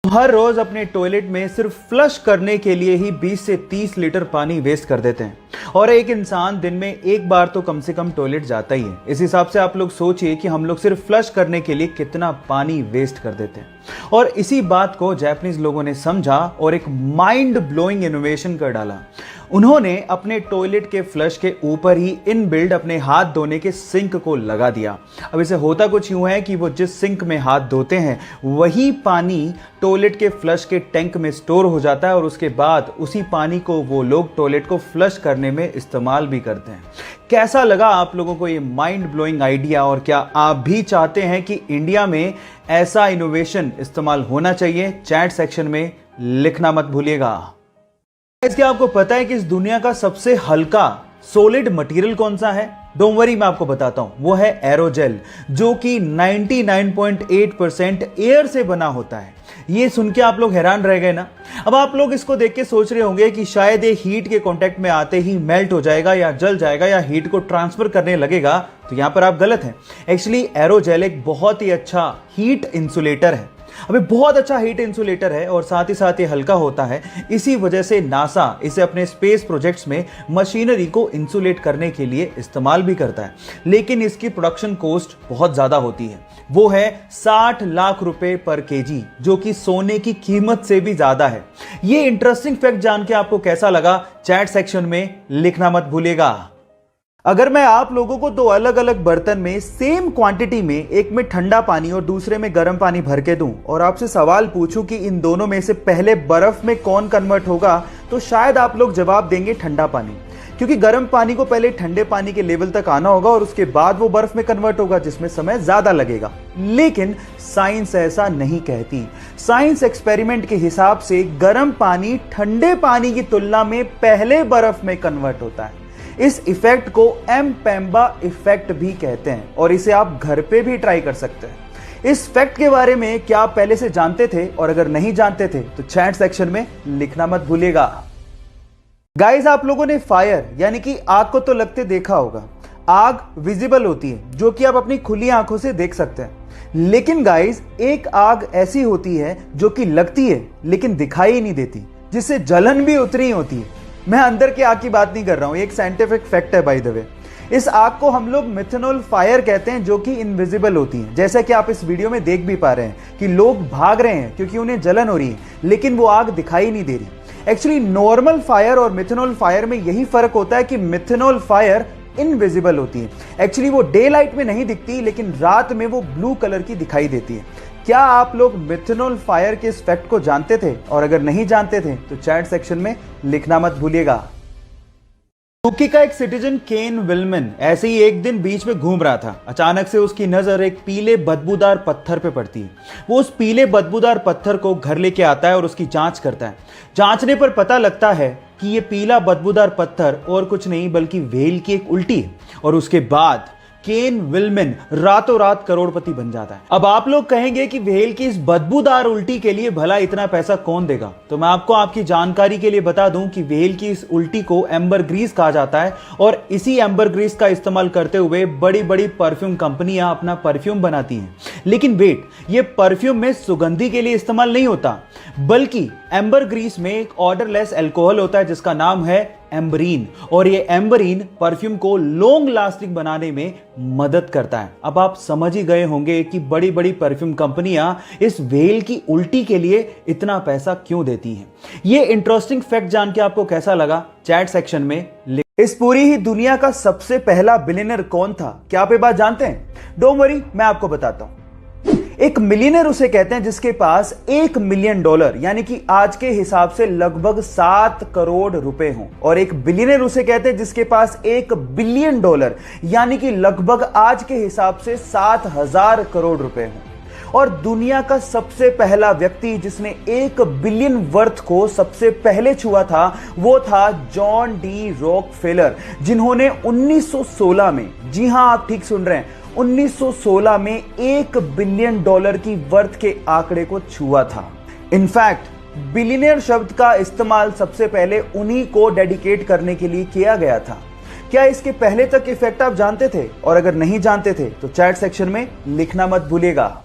हर रोज अपने टॉयलेट में सिर्फ फ्लश करने के लिए ही 20 से 30 लीटर पानी वेस्ट कर देते हैं और एक इंसान दिन में एक बार तो कम से कम टॉयलेट जाता ही है। इस हिसाब से आप लोग सोचिए कि हम लोग सिर्फ फ्लश करने के लिए कितना पानी वेस्ट कर देते हैं। और इसी बात को जापानीज लोगों ने समझा और एक माइंड ब्लोइंग इनोवेशन कर डाला। उन्होंने अपने टॉयलेट के फ्लश के ऊपर ही इनबिल्ड अपने हाथ धोने के सिंक को लगा दिया। अब इसे होता कुछ यूं है कि वो जिस सिंक में हाथ धोते हैं वही पानी टॉयलेट के फ्लश के टैंक में स्टोर हो जाता है और उसके बाद उसी पानी को वो लोग टॉयलेट को फ्लश करने में इस्तेमाल भी करते हैं। कैसा लगा आप लोगों को ये माइंड ब्लोइंग आइडिया? और क्या आप भी चाहते हैं कि इंडिया में ऐसा इनोवेशन इस्तेमाल होना चाहिए? चैट सेक्शन में लिखना मत भूलिएगा। क्या आपको पता है कि इस दुनिया का सबसे हल्का सॉलिड मटेरियल कौन सा है? डोंट वरी, मैं आपको बताता हूं। वो है एरोजेल, जो कि 99.8% एयर से बना होता है। ये सुन के आप लोग हैरान रह गए ना? अब आप लोग इसको देख के सोच रहे होंगे कि शायद ये हीट के कांटेक्ट में आते ही मेल्ट हो जाएगा या जल जाएगा या हीट को ट्रांसफर करने लगेगा। तो यहां पर आप गलत हैं। एक्चुअली एरोजेल एक बहुत ही अच्छा हीट इंसुलेटर है। अबे बहुत अच्छा हीट इंसुलेटर है और साथ ही साथ ये हल्का होता है। इसी वजह से नासा इसे अपने स्पेस प्रोजेक्ट्स में मशीनरी को इंसुलेट करने के लिए इस्तेमाल भी करता है। लेकिन इसकी प्रोडक्शन कॉस्ट बहुत ज्यादा होती है। वो है 60 लाख रुपए पर केजी, जो कि सोने की कीमत से भी ज्यादा है। ये इंटरेस्टिंग फैक्ट जान के आपको कैसा लगा? चैट सेक्शन में लिखना मत भूलिएगा। अगर मैं आप लोगों को दो अलग अलग बर्तन में सेम क्वांटिटी में, एक में ठंडा पानी और दूसरे में गर्म पानी भर के दूं और आपसे सवाल पूछूं कि इन दोनों में से पहले बर्फ में कौन कन्वर्ट होगा, तो शायद आप लोग जवाब देंगे ठंडा पानी, क्योंकि गर्म पानी को पहले ठंडे पानी के लेवल तक आना होगा और उसके बाद वो बर्फ में कन्वर्ट होगा, जिसमें समय ज्यादा लगेगा। लेकिन साइंस ऐसा नहीं कहती। साइंस एक्सपेरिमेंट के हिसाब से गर्म पानी ठंडे पानी की तुलना में पहले बर्फ में कन्वर्ट होता है। इस इफेक्ट को एम्पेम्बा इफेक्ट भी कहते हैं और इसे आप घर पे भी ट्राई कर सकते हैं। इस फैक्ट के बारे में क्या आप पहले से जानते थे? और अगर नहीं जानते थे तो चैट सेक्शन में लिखना मत भूलिएगा। गाइस, आप लोगों ने फायर यानी कि आग को तो लगते देखा होगा। आग विजिबल होती है, जो कि आप अपनी खुली आंखों से देख सकते हैं। लेकिन गाइस, एक आग ऐसी होती है जो कि लगती है लेकिन दिखाई नहीं देती, जिससे जलन भी उतनी होती है। मैं अंदर की आग की बात नहीं कर रहा हूं, एक साइंटिफिक फैक्ट है बाय द वे। इस आग को हम लोग मिथेनॉल फायर कहते हैं, जो कि इनविजिबल होती है। जैसा कि आप इस वीडियो में देख भी पा रहे हैं कि लोग भाग रहे हैं क्योंकि उन्हें जलन हो रही है, लेकिन वो आग दिखाई नहीं दे रही। एक्चुअली नॉर्मल फायर और मिथेनॉल फायर में यही फर्क होता है कि मिथेनॉल फायर इनविजिबल होती है। एक्चुअली वो डे लाइट में नहीं दिखती, लेकिन रात में वो ब्लू कलर की दिखाई देती है। क्या आप लोग मिथेनॉल फायर के इस फैक्ट को जानते थे? और अगर नहीं जानते थे तो चैट सेक्शन में लिखना मत भूलिएगा। यूके का एक सिटीजन केन विलमन ऐसे ही एक दिन बीच में घूम रहा था। अचानक से उसकी नजर एक पीले बदबूदार पत्थर पे पड़ती है। वो उस पीले बदबूदार पत्थर को घर लेके आता है और उसकी जांच करता है। जांचने पर पता लगता है कि ये पीला बदबूदार पत्थर और कुछ नहीं बल्कि व्हेल की एक उल्टी है। और उसके बाद केन विलमन रातों रात करोड़पति बन जाता है। अब आप लोग कहेंगे कि व्हेल की इस बदबूदार उल्टी के लिए भला इतना पैसा कौन देगा? तो मैं आपको आपकी जानकारी के लिए बता दूं कि व्हेल की इस उल्टी को एम्बर ग्रीस कहा जाता है और इसी एम्बर ग्रीस का इस्तेमाल करते हुए बड़ी बड़ी परफ्यूम कंपनियां अपना परफ्यूम बनाती हैं। लेकिन वेट, ये परफ्यूम में सुगंधी के लिए इस्तेमाल नहीं होता, बल्कि एम्बर ग्रीस में एक ऑर्डरलेस अल्कोहल होता है जिसका नाम है एम्बरीन। और ये एम्बरीन परफ्यूम को लॉन्ग लास्टिंग बनाने में मदद करता है। अब आप समझ ही गए होंगे कि बड़ी बड़ी परफ्यूम कंपनियां इस व्हेल की उल्टी के लिए इतना पैसा क्यों देती हैं। ये इंटरेस्टिंग फैक्ट जान के आपको कैसा लगा? चैट सेक्शन में इस पूरी ही दुनिया का सबसे पहला बिलियनर कौन था? क्या आप ये बात जानते हैं? डोंट वरी, मैं आपको बताता हूं। एक मिलियनर उसे कहते हैं जिसके पास $1 मिलियन यानी कि आज के हिसाब से लगभग 7 करोड़ रुपए हों। और एक बिलियनर उसे कहते हैं जिसके पास $1 बिलियन यानी कि लगभग आज के हिसाब से 7,000 करोड़ रुपए हों। और दुनिया का सबसे पहला व्यक्ति जिसने 1 बिलियन वर्थ को सबसे पहले छुआ था, वो था जॉन डी रॉकफेलर, जिन्होंने 1916 में, जी हां आप ठीक सुन रहे हैं, 1916 में $1 बिलियन की वर्थ के आंकड़े को छुआ था। इनफैक्ट बिलियनियर शब्द का इस्तेमाल सबसे पहले उन्हीं को डेडिकेट करने के लिए किया गया था। क्या इसके पहले तक इफेक्ट आप जानते थे? और अगर नहीं जानते थे तो चैट सेक्शन में लिखना मत भूलिएगा।